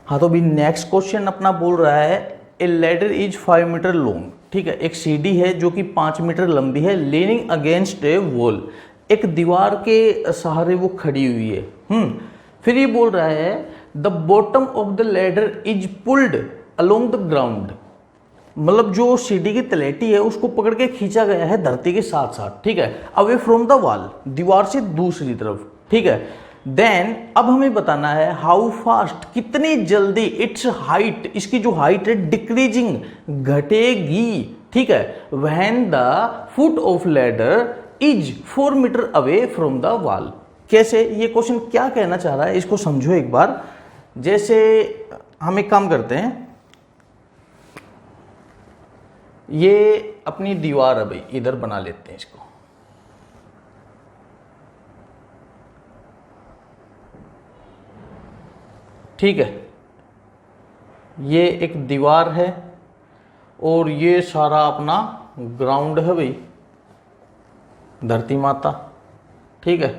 हाँ तो भी नेक्स्ट क्वेश्चन अपना बोल रहा है a ladder is 5 metre long. ठीक है, एक सीढ़ी है जो कि 5 मीटर लंबी है, लीनिंग अगेंस्ट ए वॉल, एक दीवार के सहारे वो खड़ी हुई है। फिर ये बोल रहा है the bottom of the ladder is pulled along the ground, मतलब जो सीढ़ी की तलेटी है उसको पकड़ के खींचा गया है धरती के साथ साथ। ठीक है, अवे फ्रॉम द वॉल, दीवार से दूसरी तरफ। ठीक है, देन अब हमें बताना है हाउ फास्ट, कितनी जल्दी इट्स हाइट, इसकी जो हाइट है डिक्रीजिंग, घटेगी। ठीक है, when the foot of ladder is 4 metre away from the wall. कैसे, ये क्वेश्चन क्या कहना चाह रहा है इसको समझो एक बार। जैसे हम एक काम करते हैं, ये अपनी दीवार है भाई, इधर बना लेते हैं इसको। ठीक है, ये एक दीवार है और ये सारा अपना ग्राउंड है भाई, धरती माता। ठीक है,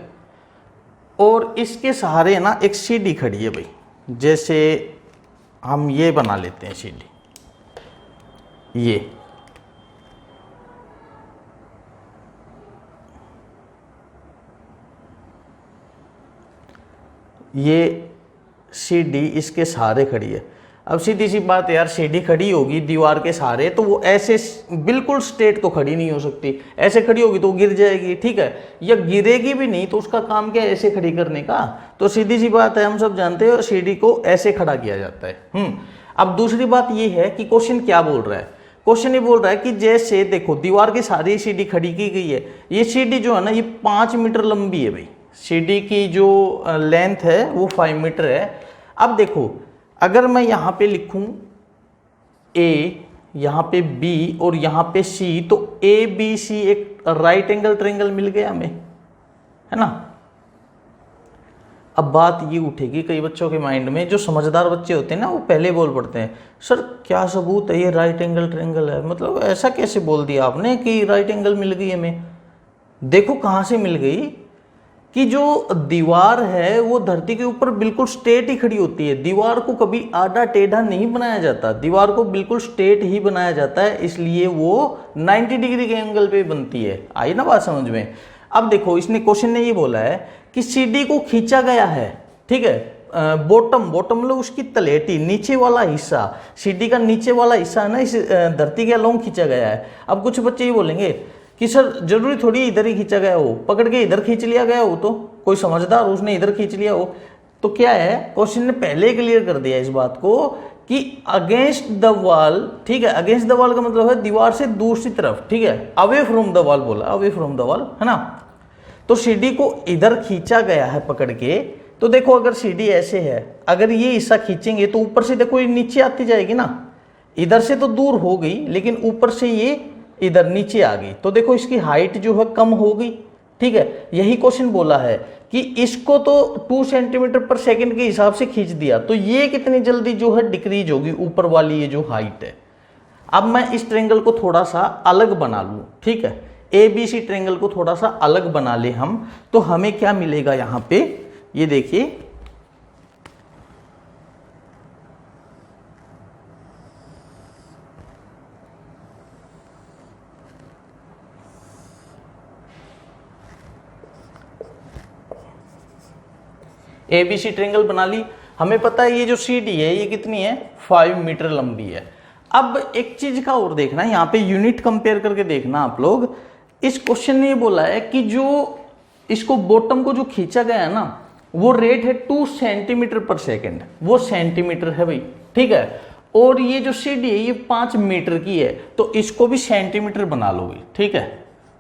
और इसके सहारे ना एक सीढ़ी खड़ी है भाई, जैसे हम ये बना लेते हैं सीढ़ी, ये सीढ़ी इसके सहारे खड़ी है। अब सीधी सी बात है यार, सीढ़ी खड़ी होगी दीवार के सहारे तो वो ऐसे बिल्कुल स्ट्रेट तो खड़ी नहीं हो सकती, ऐसे खड़ी होगी तो गिर जाएगी। ठीक है, या गिरेगी भी नहीं तो उसका काम क्या है, ऐसे खड़ी करने का। तो सीधी सी बात है, हम सब जानते हैं सीढ़ी को ऐसे खड़ा किया जाता है। अब दूसरी बात ये है कि क्वेश्चन क्या बोल रहा है, क्वेश्चन ये बोल रहा है कि जैसे देखो दीवार के सहारे सीढ़ी खड़ी की गई है, ये सीढ़ी जो है ना ये 5 मीटर लंबी है भाई, सीढ़ी की जो लेंथ है वो 5 मीटर है। अब देखो अगर मैं यहाँ पे लिखूं ए, यहाँ पे बी और यहाँ पे सी, तो ए बी सी एक राइट एंगल ट्रायंगल मिल गया हमें, है ना। अब बात ये उठेगी कई बच्चों के माइंड में, जो समझदार बच्चे होते हैं ना वो पहले बोल पड़ते हैं सर क्या सबूत है ये राइट एंगल ट्रायंगल है, मतलब ऐसा कैसे बोल दिया आपने कि राइट एंगल मिल गई हमें। देखो कहाँ से मिल गई, कि जो दीवार है वो धरती के ऊपर बिल्कुल स्ट्रेट ही खड़ी होती है, दीवार को कभी आधा टेढ़ा नहीं बनाया जाता, दीवार को बिल्कुल स्ट्रेट ही बनाया जाता है, इसलिए वो 90 डिग्री के एंगल पे बनती है। आई ना बात समझ में। अब देखो इसने क्वेश्चन ने ये बोला है कि सीढ़ी को खींचा गया है। ठीक है, बॉटम मतलब उसकी तलेटी, नीचे वाला हिस्सा, सीढ़ी का नीचे वाला हिस्सा है ना इस धरती के अलोंग खींचा गया है। अब कुछ बच्चे ये बोलेंगे कि सर जरूरी थोड़ी इधर ही खींचा गया हो, पकड़ के इधर खींच लिया गया हो, तो कोई समझदार उसने इधर खींच लिया हो। तो क्या है, क्वेश्चन ने पहले क्लियर कर दिया इस बात को कि अगेंस्ट द वॉल। ठीक है, अगेंस्ट द वॉल का मतलब है दीवार से दूसरी तरफ। ठीक है, अवे फ्रॉम द वॉल बोला, अवे फ्रॉम द वॉल, है ना। तो सीढ़ी को इधर खींचा गया है पकड़ के। तो देखो अगर सीढ़ी ऐसे है, अगर ये हिस्सा खींचेंगे तो ऊपर से देखो ये नीचे आती जाएगी ना, इधर से तो दूर हो गई लेकिन ऊपर से ये इधर नीचे आ गई, तो देखो इसकी हाइट जो है कम हो गई। ठीक है, यही क्वेश्चन बोला है कि इसको तो 2 सेंटीमीटर पर सेकंड के हिसाब से खींच दिया, तो ये कितनी जल्दी जो है डिक्रीज होगी ऊपर वाली ये जो हाइट है। अब मैं इस ट्रायंगल को थोड़ा सा अलग बना लूं। ठीक है, ए बी सी ट्रायंगल को थोड़ा सा अलग बना ले हम, तो हमें क्या मिलेगा यहाँ पे, ये देखिए एबीसी ट्रायंगल बना ली। हमें पता है ये जो सीढ़ी है ये कितनी है, 5 मीटर लंबी है। अब एक चीज का और देखना, यहाँ पे यूनिट कंपेयर करके देखना आप लोग। इस क्वेश्चन ने ये बोला है कि जो इसको बॉटम को जो खींचा गया है ना वो रेट है 2 सेंटीमीटर पर सेकेंड, वो सेंटीमीटर है भाई। ठीक है, और ये जो सीढ़ी है ये 5 मीटर की है, तो इसको भी सेंटीमीटर बना लो भाई। ठीक है,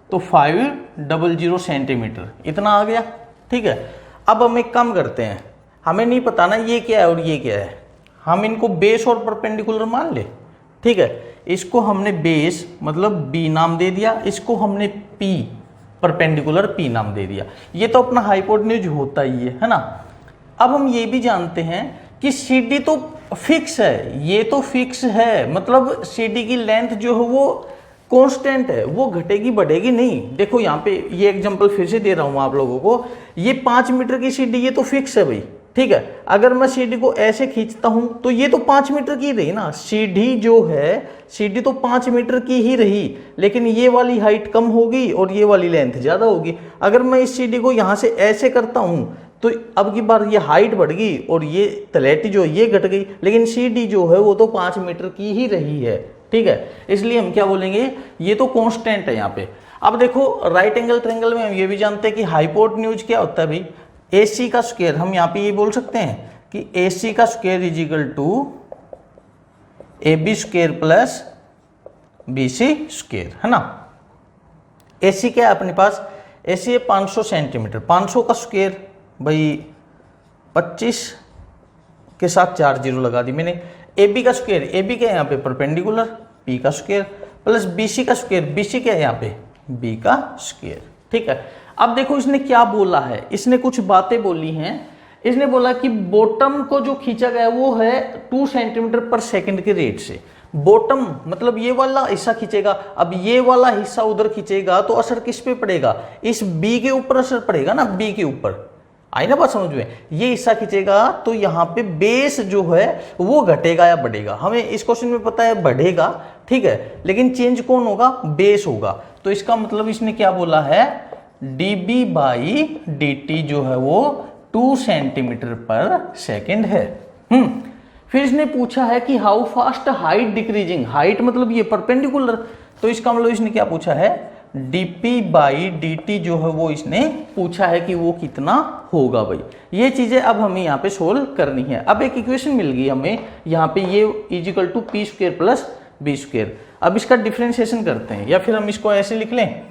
तो 500 सेंटीमीटर इतना आ गया। ठीक है, अब हम एक काम करते हैं, हमें नहीं पता ना ये क्या है और ये क्या है, हम इनको बेस और परपेंडिकुलर मान ले। ठीक है, इसको हमने बेस मतलब बी नाम दे दिया, इसको हमने पी परपेंडिकुलर पी नाम दे दिया। ये तो अपना हाइपोटेन्यूज होता ही है ना। अब हम ये भी जानते हैं कि सीडी तो फिक्स है, ये तो फिक्स है, मतलब सीडी की लेंथ जो है वो कांस्टेंट है, वो घटेगी बढ़ेगी नहीं। देखो यहाँ पे ये एग्जांपल फिर से दे रहा हूँ आप लोगों को, ये 5 मीटर की सीढ़ी ये तो फिक्स है भाई। ठीक है। अगर मैं सीढ़ी को ऐसे खींचता हूं तो ये तो 5 मीटर की रही ना, सीढ़ी जो है सीढ़ी तो 5 मीटर की ही रही, लेकिन ये वाली हाइट कम होगी और ये वाली लेंथ ज्यादा होगी। अगर मैं इस सीढ़ी को यहां से ऐसे करता हूं तो अब की बार ये हाइट बढ़ गई और ये तलैटी जो ये घट गई, लेकिन सीढ़ी जो है वो तो 5 मीटर की ही रही है, ठीक है। इसलिए हम क्या बोलेंगे, ये तो कांस्टेंट है यहाँ पे। अब देखो राइट एंगल ट्रायंगल में हम ये भी जानते हैं कि हाइपोटेन्यूज क्या होता है भाई, AC का स्क्वायर। हम यहाँ पे ये बोल सकते हैं कि AC का square is equal to AB square plus BC square, है ना। AC क्या है अपने पास, AC है 500 सेंटीमीटर, 500 का स्क्वायर भाई 25 के साथ 4 जीरो लगा दी मैंने। AB का स्क्वायर, AB क्या है यहाँ पे परपेंडिकुलर, P का स्क्वायर प्लस BC का स्क्वायर, BC क्या है यहाँ पे B का स्क्वायर, ठीक है। अब देखो इसने क्या बोला है, इसने कुछ बातें बोली हैं। इसने बोला कि बॉटम को जो खींचा गया वो है 2 सेंटीमीटर पर सेकंड के रेट से। बॉटम मतलब ये वाला हिस्सा खींचेगा, अब ये वाला हिस्सा उधर खींचेगा तो असर किस पे पड़ेगा, इस B के ऊपर असर पड़ेगा ना, B के ऊपर। आई ना बात समझ में, ये हिस्सा खींचेगा तो यहाँ पे बेस जो है वो घटेगा या बढ़ेगा। हमें इस क्वेश्चन में पता है बढ़ेगा, ठीक है, लेकिन चेंज कौन होगा, बेस होगा। तो इसका मतलब इसने क्या बोला है, dB/dt जो है वो 2 सेंटीमीटर पर सेकेंड है। फिर इसने पूछा है कि how fast height decreasing, height मतलब ये परपेंडिकुलर, तो इसका मतलब इसने क्या पूछा है, dP/dt जो है वो इसने पूछा है कि वो कितना होगा भाई। ये चीजें अब हमें यहाँ पे सोल्व करनी है। अब एक इक्वेशन मिल गई हमें यहाँ पे, ये equal to P square plus B square. अब इसका डिफ्रेंशिएशन करते हैं, या फिर हम इसको ऐसे लिख लें,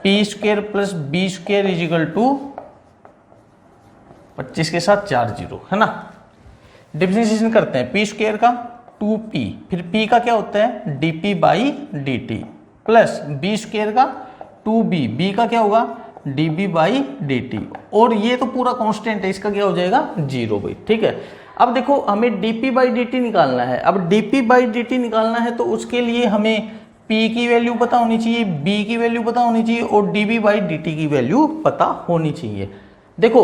P square plus B square equal to 25 के साथ 4 जीरो, है ना। डिफ्रेंशिएशन करते हैं, P स्क्वायर का 2P, फिर P का क्या होता है dP/dt प्लस B स्क्वायर का 2B, B का क्या होगा dB/dt, और ये तो पूरा कांस्टेंट है, इसका क्या हो जाएगा 0 भाई, ठीक है। अब देखो हमें dP/dt निकालना है। अब dP/dt निकालना है तो उसके लिए हमें P की वैल्यू पता होनी चाहिए, B की वैल्यू पता होनी चाहिए और dB/dt की वैल्यू पता होनी चाहिए। देखो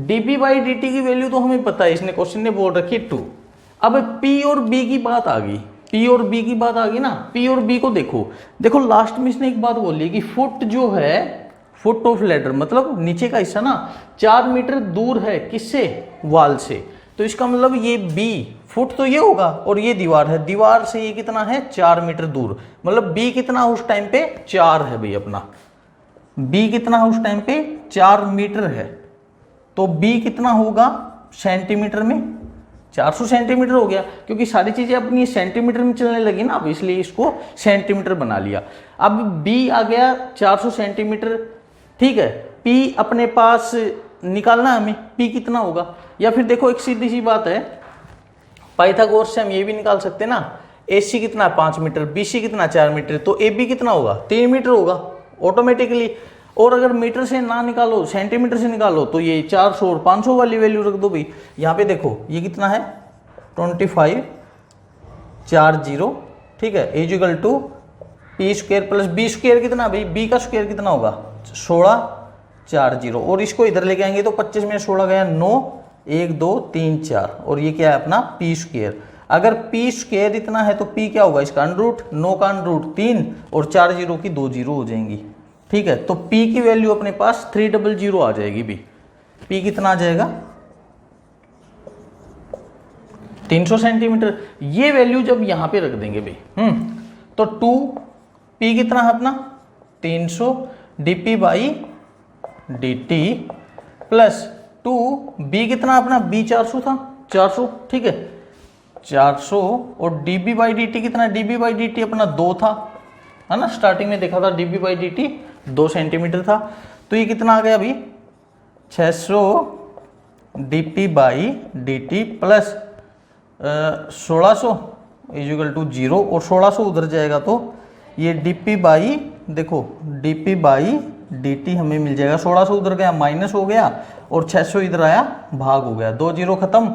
dB/dt की वैल्यू तो हमें पता है, इसने क्वेश्चन ने बोल रखी 2। अब P और B की बात आ गई, P और B की बात आ गई ना। P और B को देखो लास्ट में इसने एक बात बोली कि फुट जो है, फुट ऑफ लैडर मतलब नीचे का हिस्सा ना 4 मीटर दूर है, किससे, वॉल से। तो इसका मतलब ये B फुट तो ये होगा और ये दीवार है, दीवार से ये कितना है 4 मीटर दूर, मतलब B कितना उस टाइम पे 4 है भाई अपना, B कितना उस टाइम पे 4 मीटर है। तो B कितना होगा सेंटीमीटर में, 400 सेंटीमीटर हो गया, क्योंकि सारी चीजें अपनी सेंटीमीटर में चलने लगी ना, अब इसलिए इसको सेंटीमीटर बना लिया। अब B आ गया 400 सेंटीमीटर, ठीक है। P अपने पास निकालना है हमें, P कितना होगा, या फिर देखो एक सीधी सी बात है, पाइथागोरस से हम ये भी निकाल सकते हैं ना, AC कितना 5 मीटर, BC कितना 4 मीटर, तो AB कितना होगा 3 मीटर होगा ऑटोमेटिकली। और अगर मीटर से ना निकालो सेंटीमीटर से निकालो तो ये 400 और 500 वाली वैल्यू रख दो भाई। यहाँ पे देखो ये कितना है 2540, ठीक है, equal to P square plus B square कितना भाई, B का स्क्वायर कितना होगा 1640, और इसको इधर लेके आएंगे तो 25 में 16 गया 9, 1 2 3 4, और ये क्या है अपना P स्क्वायर। अगर P स्क्वायर इतना है तो P क्या होगा इसका अंडरूट, 9 का अंडरूट 3 और 4 जीरो की 2 जीरो हो जाएंगी, ठीक है। तो P की वैल्यू अपने पास 300 आ जाएगी भी। P कितना आ जाएगा 300 सेंटीमीटर। ये वैल्यू जब यहां पे रख देंगे भाई, तो 2P कितना है अपना 300 dP/dt प्लस 2B कितना अपना B 400 था 400, ठीक है 400, और dB/dt कितना, dB/dt अपना 2 था, है ना, स्टार्टिंग में देखा था dB/dt 2 सेंटीमीटर था। तो ये कितना आ गया अभी 600 dP/dt प्लस 1600 इक्वल टू 0, और 1600 उधर जाएगा तो ये dP/dt हमें मिल जाएगा, 1600 उधर गया माइनस हो गया और 600 इधर आया भाग हो गया, 2 जीरो खत्म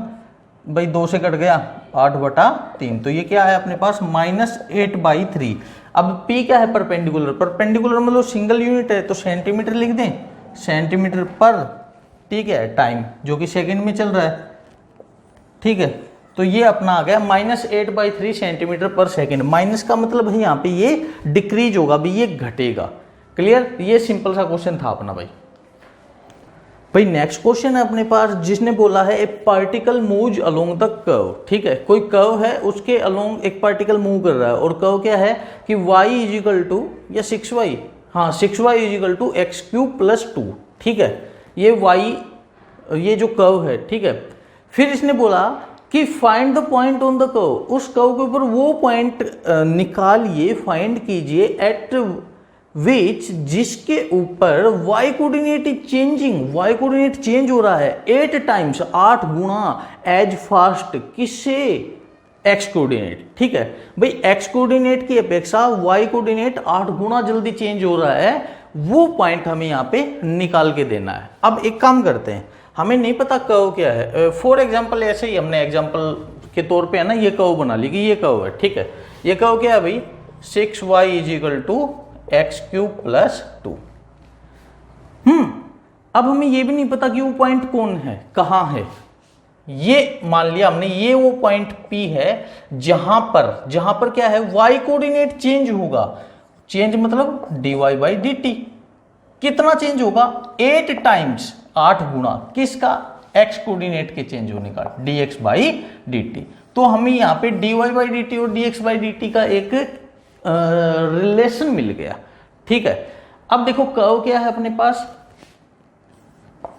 भाई, 2 से कट गया 8/3, तो ये क्या है अपने पास -8/3। अब P क्या है परपेंडिकुलर, परपेंडिकुलर मतलब सिंगल यूनिट है तो सेंटीमीटर लिख दें, सेंटीमीटर पर ठीक है, टाइम जो कि सेकंड में चल रहा है, ठीक है। तो ये अपना आ गया -8/3 सेंटीमीटर पर सेकंड। माइनस का मतलब है यहाँ पे ये डिक्रीज होगा भी, ये घटेगा। क्लियर? ये सिंपल सा क्वेश्चन था अपना भाई। नेक्स्ट क्वेश्चन है अपने पास, जिसने बोला है ए particle moves along the curve. ठीक है, कोई कर्व है, उसके अलोंग एक पार्टिकल मूव कर रहा है, और कर्व क्या है कि y इजिकल टू या 6y, हाँ 6y इजिकल टू x³ + 2। ठीक है, ये y, ये जो कर्व है, ठीक है। फिर इसने बोला कि find the point on the curve, उस कर्व के ऊपर वो पॉइंट निकालिए, फाइंड कीजिए एट विच, जिसके ऊपर y coordinate is changing, y coordinate change हो रहा है 8 टाइम्स, 8 गुना, एज फास्ट, किससे? x coordinate. ठीक है भाई, x कोऑर्डिनेट की अपेक्षा y कोऑर्डिनेट 8 गुना जल्दी चेंज हो रहा है, वो पॉइंट हमें यहाँ पे निकाल के देना है। अब एक काम करते हैं, हमें नहीं पता कर्व क्या है, फॉर एग्जाम्पल ऐसे ही हमने एग्जाम्पल के तौर पे है ना, ये कर्व बना ली कि ये कर्व है। ठीक है, ये कर्व क्या है भाई? 6y is equal to x³ + 2। अब हमें ये भी नहीं पता कि वो पॉइंट कौन है, कहाँ है। ये मान लिया हमने, ये वो पॉइंट P है जहां पर क्या है, y कोऑर्डिनेट चेंज होगा। चेंज मतलब dy/dt। कितना चेंज होगा? 8 टाइम्स, 8 गुना, किसका? x कोऑर्डिनेट के चेंज होने का, dx/dt। तो हमें यहाँ पे dy/dt और dx/dt का एक रिलेशन मिल गया। ठीक है, अब देखो कर्व क्या है अपने पास,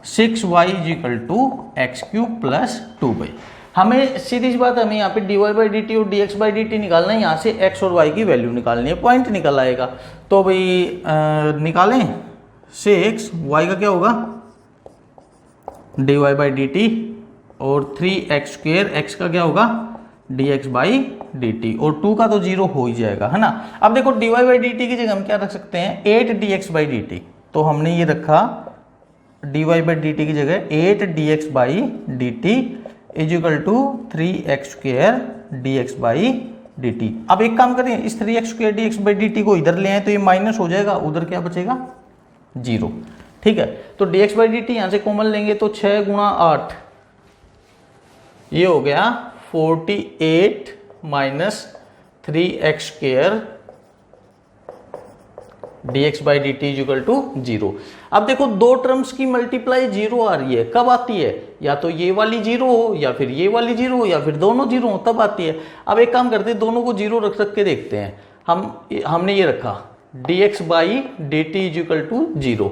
6y इजिकल टू x³ + 2। हमें सीधी सी बात है, हमें यहाँ पे dy/dt और dx/dt निकालना है, यहाँ से x और y की वैल्यू निकालनी है, पॉइंट निकल आएगा। तो भाई निकालें, 6y का क्या होगा, dy/dt, और 3x², x का क्या होगा, dx/dt, और 2 का तो 0 हो ही जाएगा, है ना। अब देखो dy/dt की जगह हम क्या रख सकते हैं, 8 dx/dt। तो हमने ये रखा dy/dt की जगह 8 dx/dt is equal to 3x² dx/dt। अब एक काम करें, इस 3x² dx/dt को इधर ले आए तो ये माइनस हो जाएगा, उधर क्या बचेगा, 0। ठीक है, तो dx/dt यहां से कॉमन लेंगे तो 6 गुणा 8, ये हो गया 48 minus 3x² dx/dt equal to 0। अब देखो दो टर्म्स की मल्टीप्लाई 0 आ रही है, कब आती है? या तो ये वाली 0 हो, या फिर ये वाली 0 हो, या फिर दोनों 0 हो, तब आती है। अब एक काम करते हैं, दोनों को 0 रख के देखते हैं। हमने ये रखा dx/dt equal to 0।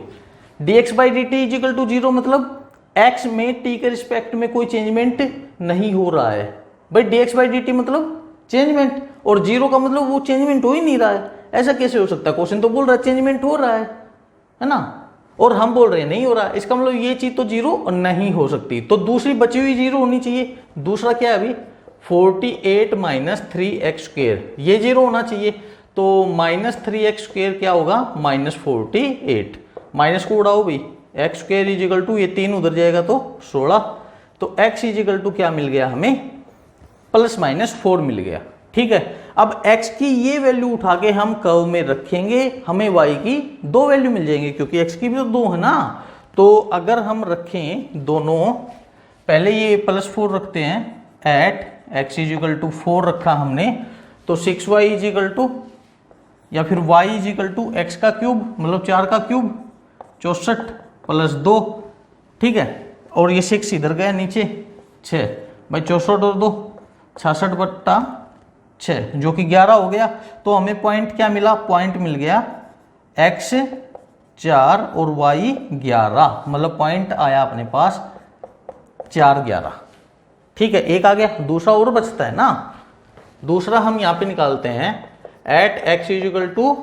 dx/dt equal to 0 मतलब x में t के रिस्पेक्ट में कोई चेंजमेंट नहीं हो रहा है भाई। dx/dt मतलब चेंजमेंट, और 0 का मतलब वो चेंजमेंट हो ही नहीं रहा है। ऐसा कैसे हो सकता है? क्वेश्चन तो बोल रहा है चेंजमेंट हो रहा है ना, और हम बोल रहे हैं नहीं हो रहा है। इसका मतलब ये चीज तो 0 नहीं हो सकती, तो दूसरी बची हुई 0 होनी चाहिए। दूसरा क्या है अभी, 48 माइनस 3x², ये 0 होना चाहिए। तो -3x² क्या होगा, -48। माइनस को उड़ाओ भाई, x² इजिकल टू, ये 3 उधर जाएगा तो 16। तो x इजिकल टू क्या मिल गया हमें, ±4 मिल गया। ठीक है, अब x की ये वैल्यू उठा के हम कर्व में रखेंगे, हमें y की 2 वैल्यू मिल जाएंगे, क्योंकि x की भी तो 2 है ना। तो अगर हम रखें दोनों, पहले ये +4 रखते हैं, एट x इजिकल टू 4 रखा हमने, तो 6y इजिकल टू, या फिर y इजिकल टू x का क्यूब मतलब 4 का क्यूब, 64 + 2। ठीक है, और ये 6 इधर गया नीचे, 6 भाई, 64 और 2 66/6, जो कि 11 हो गया। तो हमें पॉइंट क्या मिला, पॉइंट मिल गया x 4 और y 11, मतलब पॉइंट आया अपने पास 4 11। ठीक है, एक आ गया, दूसरा और बचता है ना। दूसरा हम यहाँ पे निकालते हैं, एट x इजिकल टू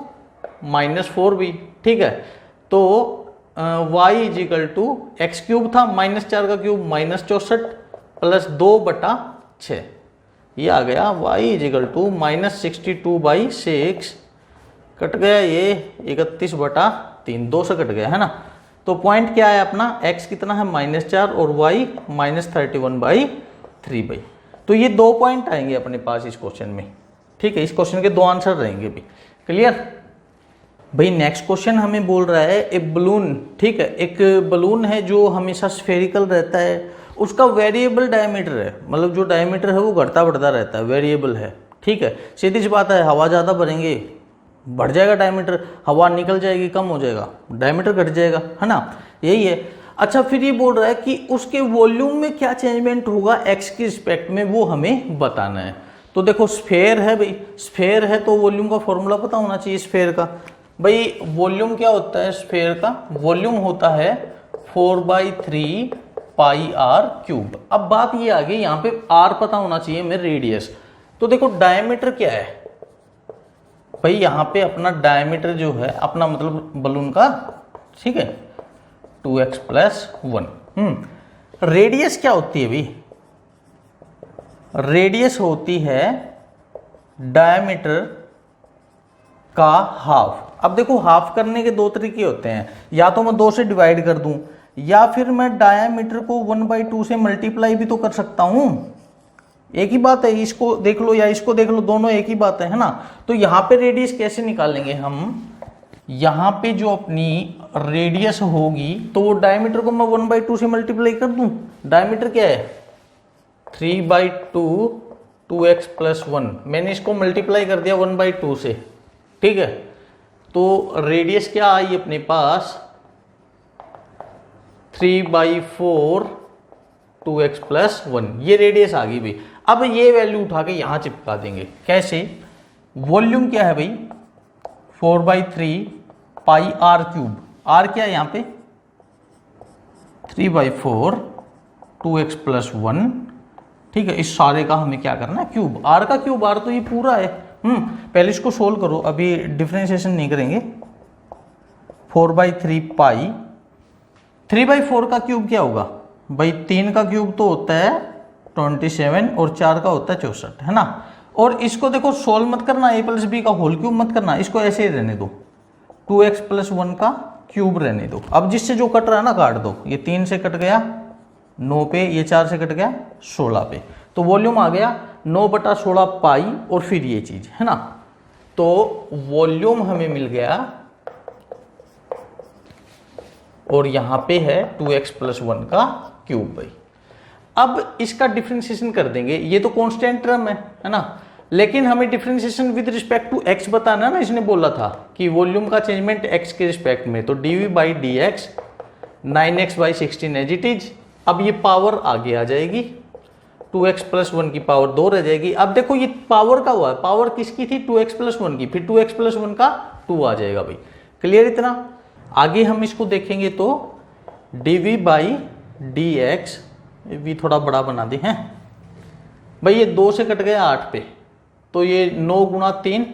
-4 भी। ठीक है, तो y इजिकल टू x³ था, -4 का क्यूब, -64 + 2/6, ये आ गया y इजिकल टू -62/6, कट गया ये 31/3, 2 से कट गया है ना। तो पॉइंट क्या है अपना, x कितना है -4 और y -31/3। तो ये 2 पॉइंट आएंगे अपने पास इस क्वेश्चन में। ठीक है, इस क्वेश्चन के 2 आंसर रहेंगे भी। क्लियर? भाई नेक्स्ट क्वेश्चन हमें बोल रहा है एक बलून, ठीक है, एक बलून है जो हमेशा स्फेरिकल रहता है, उसका वेरिएबल डायमीटर है, मतलब जो डायमीटर है वो घटता बढ़ता रहता है, वेरिएबल है, ठीक है। सीधी सी बात है, हवा ज़्यादा भरेंगे बढ़ जाएगा डायमीटर, हवा निकल जाएगी कम हो जाएगा, डायमीटर घट जाएगा, है ना, यही है। अच्छा फिर ये बोल रहा है कि उसके वॉल्यूम में क्या चेंजमेंट होगा एक्स की रिस्पेक्ट में, वो हमें बताना है। तो देखो स्फेयर है भाई, स्फेयर है तो वॉल्यूम का फॉर्मूला पता होना चाहिए स्फेयर का। भाई वॉल्यूम क्या होता है स्फेयर का, वॉल्यूम होता है 4/3 पाई आर क्यूब। अब बात ये आ गई, यहाँ पे आर पता होना चाहिए मेरे रेडियस। तो देखो डायमीटर क्या है भाई, यहाँ पे अपना डायमीटर जो है अपना मतलब बलून का, ठीक है, 2x + 1। रेडियस क्या होती है भाई, रेडियस होती है डायमीटर का हाफ। अब देखो हाफ करने के दो तरीके होते हैं, या तो मैं 2 से डिवाइड कर दूं, या फिर मैं डायमीटर को 1/2 से मल्टीप्लाई भी तो कर सकता हूं। एक ही बात है, इसको देख लो या इसको देख लो, दोनों एक ही बात है ना। तो यहां पे रेडियस कैसे निकालेंगे हम, यहां पे जो अपनी रेडियस होगी तो वो डायमीटर को मैं 1/2 से मल्टीप्लाई कर दूं। डायमीटर क्या है 3/2 2x + 1, मैंने इसको मल्टीप्लाई कर दिया 1/2 से, ठीक है। तो रेडियस क्या आई अपने पास 3/4 2x + 1, ये रेडियस आ गई भाई। अब ये वैल्यू उठा के यहां चिपका देंगे, कैसे, वॉल्यूम क्या है भाई 4/3 पाई आर क्यूब, आर क्या है यहाँ पे 3/4 2x + 1, ठीक है। इस सारे का हमें क्या करना है क्यूब, आर का क्यूब, आर तो ये पूरा है। पहले इसको सोल्व करो, अभी डिफरेंशिएशन नहीं करेंगे। 4/3 पाई, 3/4 का क्यूब क्या होगा भाई, 3 का क्यूब तो होता है 27 और 4 का होता है 64, है ना। और इसको देखो सोल्व मत करना, a + b का होल क्यूब मत करना, इसको ऐसे ही रहने दो, 2x + 1 का क्यूब रहने दो। अब जिससे जो कट रहा है ना काट दो, ये 3 से कट गया 9 पे, ये 4 से कट गया 16 पे, तो वॉल्यूम आ गया 9/16 पाई, और फिर ये चीज, है ना। तो वॉल्यूम हमें मिल गया, और यहां पे है 2x + 1 का क्यूब भाई। अब इसका डिफरेंशिएशन कर देंगे, ये तो कांस्टेंट टर्म है ना, लेकिन हमें differentiation with respect to x बताना ना, इसने बोला था कि वॉल्यूम का चेंजमेंट x के रिस्पेक्ट में, तो dv/dx 9x/16 as it is. अब ये पावर आगे आ जाएगी, 2x + 1 की पावर 2 रह जाएगी। अब देखो ये पावर का हुआ है, पावर किसकी थी 2x + 1 की, फिर 2x + 1 का 2 आ जाएगा भाई। क्लियर इतना, आगे हम इसको देखेंगे तो dv/dx भी थोड़ा बड़ा बना दे हैं भाई, ये 2 से कट गया 8 पे, तो ये 9 × 3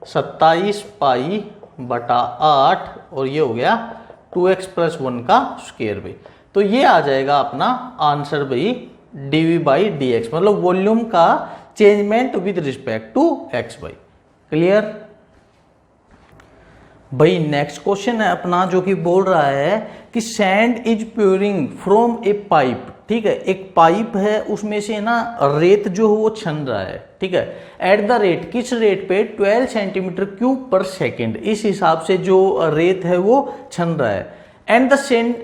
27 पाई/8, और ये हो गया 2x + 1 का स्क्वायर भाई। तो ये आ जाएगा अपना आंसर भाई dv/dx, मतलब वॉल्यूम का changement with respect to x भाई। क्लियर भाई। नेक्स्ट क्वेश्चन है अपना जो कि बोल रहा है कि sand is pouring from a pipe, ठीक है, एक पाइप है उसमें से ना रेत जो है वो छन रहा है, ठीक है, एट द रेट, किस रेट पे 12 cm3/s, इस हिसाब से जो रेत है वो छन रहा है। एंड द सैंड,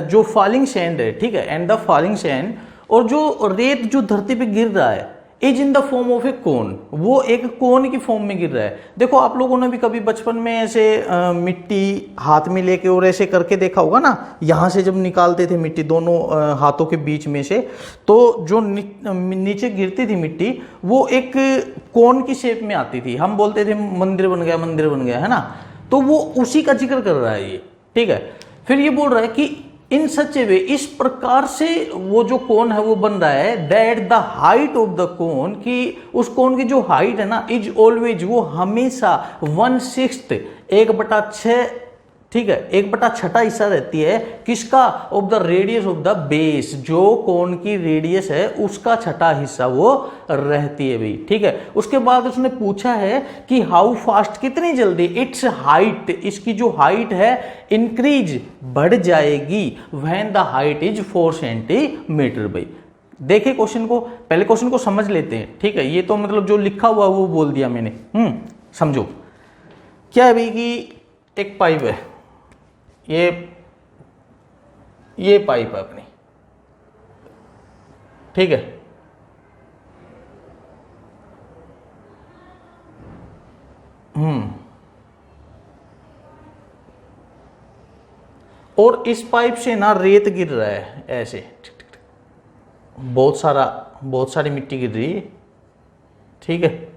जो फॉलिंग सैंड है, ठीक है, एंड द फॉलिंग सैंड, और जो रेत जो धरती पे गिर रहा है is in the form of a cone, वो एक कोन की फॉर्म में गिर रहा है। देखो आप लोगों ने भी कभी बचपन में ऐसे मिट्टी हाथ में लेके और ऐसे करके देखा होगा ना, यहाँ से जब निकालते थे मिट्टी दोनों हाथों के बीच में से, तो जो नीचे गिरती थी मिट्टी वो एक कोन की शेप में आती थी, हम बोलते थे मंदिर बन गया, मंदिर बन गया, है ना। तो वो उसी का जिक्र कर रहा है ये, ठीक है। फिर ये बोल रहा है कि इन सच ए वे, इस प्रकार से वो जो कोन है वो बन रहा है, that the height of the cone, कि उस कोन की जो हाइट है ना, इज ऑलवेज, वो हमेशा 1/6, 1/6, ठीक है, 1/6 हिस्सा रहती है किसका, of the radius of the base, जो कोन की रेडियस है उसका 6ठा हिस्सा वो रहती है भाई, ठीक है। उसके बाद उसने पूछा है कि हाउ फास्ट, कितनी जल्दी, इट्स हाइट, इसकी जो हाइट है इंक्रीज, बढ़ जाएगी, when the height is 4 centimetre भाई। देखिए क्वेश्चन को, पहले क्वेश्चन को समझ लेते हैं, ठीक है, ये तो मतलब जो लिखा हुआ वो बोल दिया मैंने, समझो क्या है भाई कि एक पाइप है, ये पाइप है अपनी, ठीक है। और इस पाइप से ना रेत गिर रहा है ऐसे, बहुत सारी मिट्टी गिर रही है, ठीक है।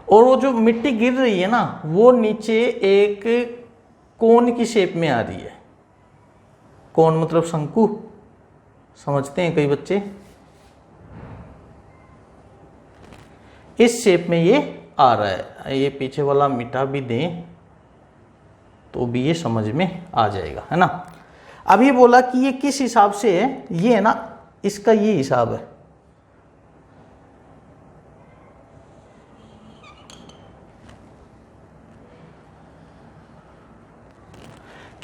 और वो जो मिट्टी गिर रही है ना, वो नीचे एक कोन की शेप में आ रही है। कोन मतलब शंकु, समझते हैं कई बच्चे। इस शेप में ये आ रहा है। ये पीछे वाला मिटा भी दें तो भी ये समझ में आ जाएगा, है ना। अब ये बोला कि ये किस हिसाब से है, ये है ना, इसका ये हिसाब है।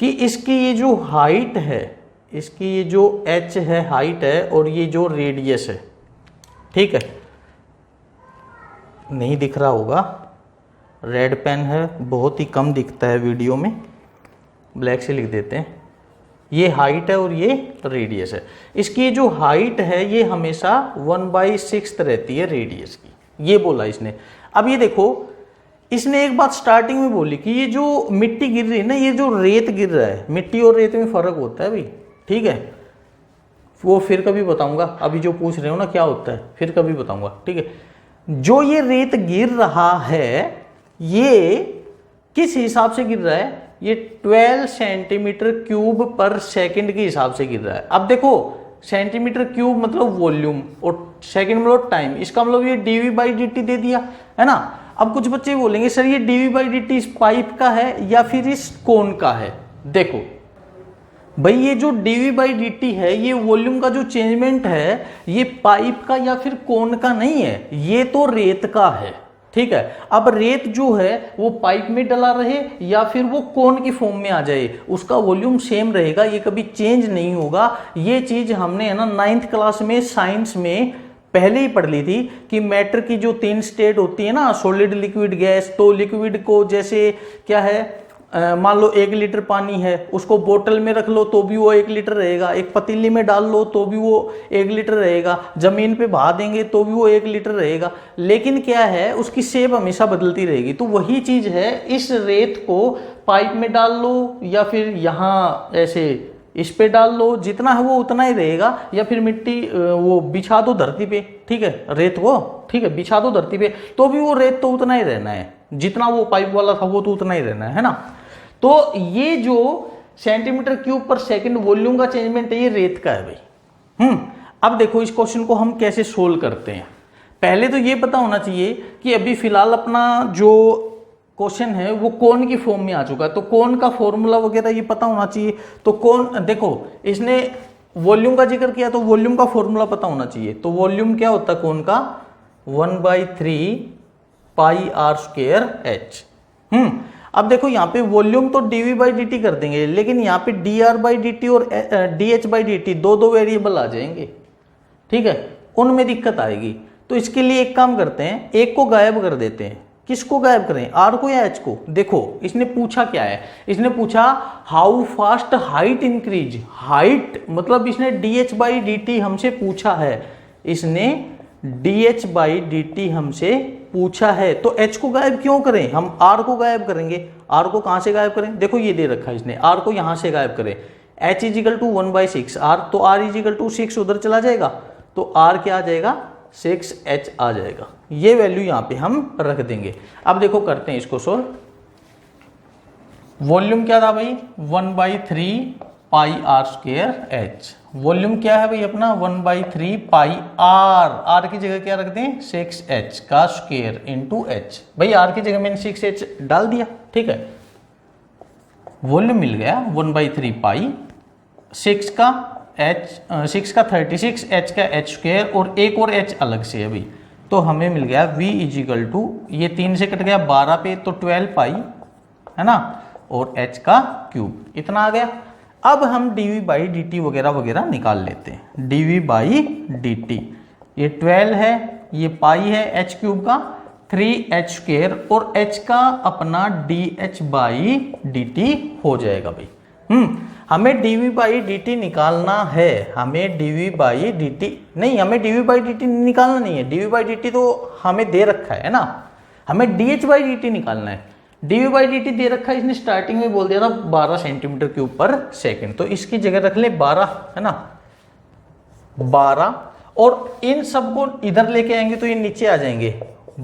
कि इसकी ये जो हाइट है, इसकी ये जो h है हाइट है, और ये जो रेडियस है, ठीक है। नहीं दिख रहा होगा, रेड पेन है, बहुत ही कम दिखता है वीडियो में, ब्लैक से लिख देते हैं। ये हाइट है और ये रेडियस है। इसकी जो हाइट है ये हमेशा 1/6 रहती है रेडियस की, ये बोला इसने। अब ये देखो, इसने एक बात स्टार्टिंग में बोली कि ये जो मिट्टी गिर रही है ना, ये जो रेत गिर रहा है, मिट्टी और रेत में फर्क होता है भाई, ठीक है। वो फिर कभी बताऊंगा, अभी जो पूछ रहे हो ना क्या होता है, फिर कभी बताऊंगा, ठीक है। जो ये रेत गिर रहा है, ये किस हिसाब से गिर रहा है, ये 12 सेंटीमीटर क्यूब पर सेकंड के हिसाब से गिर रहा है। अब देखो, सेंटीमीटर क्यूब मतलब वॉल्यूम और सेकंड मतलब टाइम, इसका मतलब ये dV/dt दे दिया, है ना। अब कुछ बच्चे बोलेंगे सर ये dV/dt इस पाइप का है या फिर इस कोन का है। देखो भाई, ये जो dV/dt है, ये वॉल्यूम का जो चेंजमेंट है, ये पाइप का या फिर कोन का नहीं है, ये तो रेत का है, ठीक है। अब रेत जो है वो पाइप में डला रहे या फिर वो कोन की फॉर्म में आ जाए, उसका वॉल्यूम सेम रहेगा, ये कभी चेंज नहीं होगा। ये चीज हमने है ना 9th क्लास में साइंस में पहले ही पढ़ ली थी कि मैटर की जो 3 स्टेट होती है ना, सॉलिड, लिक्विड, गैस। तो लिक्विड को जैसे क्या है, मान लो 1 लीटर पानी है, उसको बोतल में रख लो तो भी वो 1 लीटर रहेगा, एक पतीली में डाल लो तो भी वो 1 लीटर रहेगा, जमीन पे बहा देंगे तो भी वो 1 लीटर रहेगा। लेकिन क्या है, उसकी शेप हमेशा बदलती रहेगी। तो वही चीज है, इस रेत को पाइप में डाल लो या फिर यहाँ ऐसे इस पे डाल लो, जितना है वो उतना ही रहेगा। या फिर मिट्टी वो बिछा दो धरती पे, ठीक है, रेत को, ठीक है, बिछा दो धरती पे, तो भी वो रेत तो उतना ही रहना है, जितना वो पाइप वाला था वो तो उतना ही रहना है ना। तो ये जो सेंटीमीटर क्यूब पर सेकंड वॉल्यूम का चेंजमेंट है, ये रेत का है भाई। अब देखो इस क्वेश्चन को हम कैसे सोल्व करते हैं। पहले तो ये पता होना चाहिए कि अभी फिलहाल अपना जो क्वेश्चन है वो कोन की फॉर्म में आ चुका है, तो कोन का फॉर्मूला वगैरह ये पता होना चाहिए। तो कोन, देखो इसने वॉल्यूम का जिक्र किया तो वॉल्यूम का फॉर्मूला पता होना चाहिए। तो वॉल्यूम क्या होता है कोन का, 1/3 πr²h। अब देखो यहाँ पे वॉल्यूम तो dV/dt कर देंगे, लेकिन यहाँ पे dr/dt और dh/dt दो वेरिएबल आ जाएंगे, ठीक है, उनमें दिक्कत आएगी। तो इसके लिए एक काम करते हैं, एक को गायब कर देते हैं। किसको गायब करें, आर को या एच को। देखो इसने पूछा क्या है, इसने पूछा how fast height increase. Height मतलब इसने dh/dt हमसे पूछा है, इसने dh/dt हमसे पूछा है। तो h को गायब क्यों करें, हम r को गायब करेंगे। r को कहां से गायब करें, देखो ये दे रखा है इसने, r को यहां से गायब करें। h = 1/6 r, तो r = 6 उधर चला जाएगा, तो r क्या आ जाएगा, 6h आ जाएगा। ये वैल्यू यहां पे हम रख देंगे। अब देखो करते हैं इसको सोल्व। वॉल्यूम क्या था भाई, 1/3 πr²h। वॉल्यूम क्या है भाई अपना, 1/3 πr, r की जगह क्या रख दें, 6h का स्क्वायर इंटू h। भाई r की जगह मैंने 6h डाल दिया, ठीक है। वॉल्यूम मिल गया 1/3 पाई, 6 का 36, h का h² और एक और h अलग से है भाई। तो हमें मिल गया v = ये 3 से कट गया 12 पे, तो 12 पाई, है ना, और h का क्यूब, इतना आ गया। अब हम dV/dt वगैरह वगैरह निकाल लेते हैं। dV/dt ये 12 है, ये पाई है h³ का, 3h² और h का अपना dh/dt हो जाएगा भाई। हमें dv/dt निकालना है, हमें dv/dt नहीं, हमें dv/dt निकालना नहीं है, dv/dt तो हमें दे रखा है ना, हमें dh/dt निकालना है। dv/dt दे रखा है, इसने स्टार्टिंग में बोल दिया था 12 सेंटीमीटर क्यूब पर सेकंड, तो इसकी जगह रख ले 12, है ना 12, और इन सबको इधर लेके आएंगे तो ये नीचे आ जाएंगे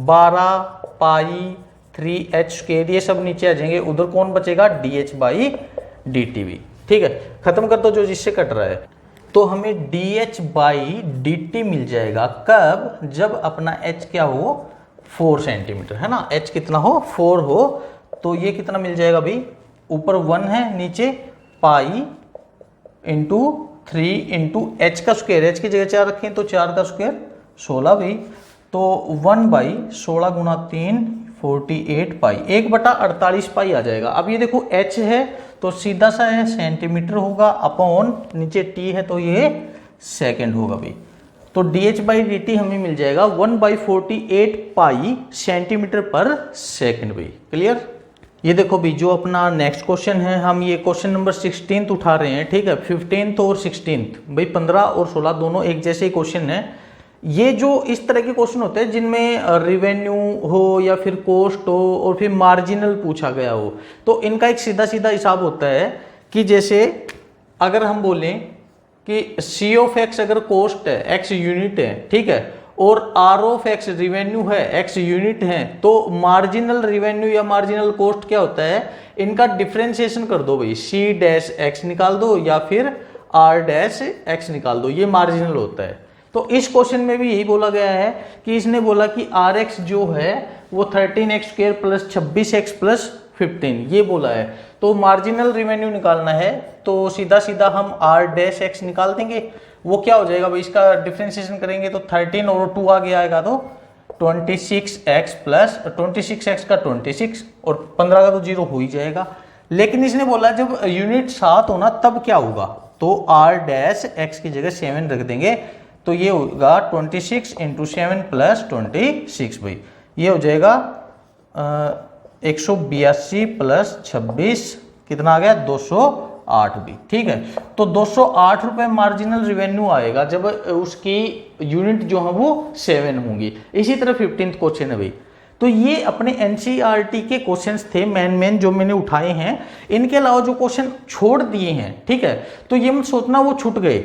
12 पाई 3h², ये सब नीचे आ जाएंगे, उधर कौन बचेगा dh/dt भी। ठीक है, खत्म कर दो जो जिससे कट रहा है। तो हमें dh/dt मिल जाएगा कब, जब अपना h क्या हो 4 सेंटीमीटर, है ना, h कितना हो 4 हो, तो ये कितना मिल जाएगा भाई, ऊपर 1 है नीचे पाई इंटू 3 इंटू h का स्क्वायर, h की जगह 4 रखें तो 4 का स्क्वायर 16 भाई, तो 1/16 गुणा 3 48 पाई, 1/48 पाई आ जाएगा। अब ये देखो h है तो सीधा सा है सेंटीमीटर होगा, अपॉन नीचे t है तो ये सेकंड होगा भाई। तो dh/dt हमें मिल जाएगा 1/48 पाई सेंटीमीटर पर सेकंड भाई। क्लियर। ये देखो भी जो अपना नेक्स्ट क्वेश्चन है, हम ये क्वेश्चन नंबर 16 उठा रहे हैं। ठीक है, 15 और 16 भाई 15 और 16 दोनों एक जैसे ही क्वेश्चन है। ये जो इस तरह के क्वेश्चन होते हैं जिनमें रिवेन्यू हो या फिर कॉस्ट हो और फिर मार्जिनल पूछा गया हो, तो इनका एक सीधा सीधा हिसाब होता है कि जैसे अगर हम बोलें कि C ऑफ X अगर कॉस्ट है X यूनिट है, ठीक है, और R ऑफ X रिवेन्यू है X यूनिट है, तो मार्जिनल रिवेन्यू या मार्जिनल कॉस्ट क्या होता है, इनका डिफरेंशिएशन कर दो भाई, C'(X) निकाल दो या फिर R'(X) निकाल दो, ये मार्जिनल होता है। तो इस क्वेश्चन में भी यही बोला गया है कि इसने बोला कि Rx जो है वो 13x² प्लस 26x प्लस 15 ये बोला है, तो मार्जिनल रिवेन्यू निकालना है तो सीधा सीधा हम R'(X) निकाल देंगे। वो क्या हो जाएगा भाई, इसका डिफरेंशिएशन करेंगे तो 13 और 2 आगे आएगा तो 26x प्लस 26x का 26 और 15 का तो 0 हो ही जाएगा। लेकिन इसने बोला जब यूनिट 7 होना तब क्या होगा, तो R'(X) की जगह 7 रख देंगे, तो ये होगा 26 इंटू 7 प्लस 26 भाई, ये हो जाएगा 182 प्लस 26 कितना आ गया 208 भी। ठीक है, तो 208 रुपए मार्जिनल रिवेन्यू आएगा जब उसकी यूनिट जो है वो 7 होंगी। इसी तरह 15th क्वेश्चन है भाई। तो ये अपने NCERT के क्वेश्चंस थे मेन जो मैंने उठाए हैं। इनके अलावा जो क्वेश्चन छोड़ दिए हैं, ठीक है, तो ये मत सोचना वो छूट गए,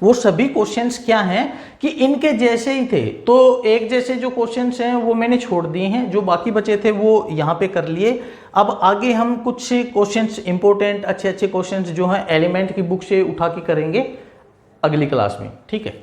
वो सभी क्वेश्चंस क्या हैं कि इनके जैसे ही थे। तो एक जैसे जो क्वेश्चंस हैं वो मैंने छोड़ दिए हैं, जो बाकी बचे थे वो यहाँ पे कर लिए। अब आगे हम कुछ क्वेश्चंस इंपॉर्टेंट अच्छे क्वेश्चंस जो हैं एलिमेंट की बुक से उठा के करेंगे अगली क्लास में। ठीक है।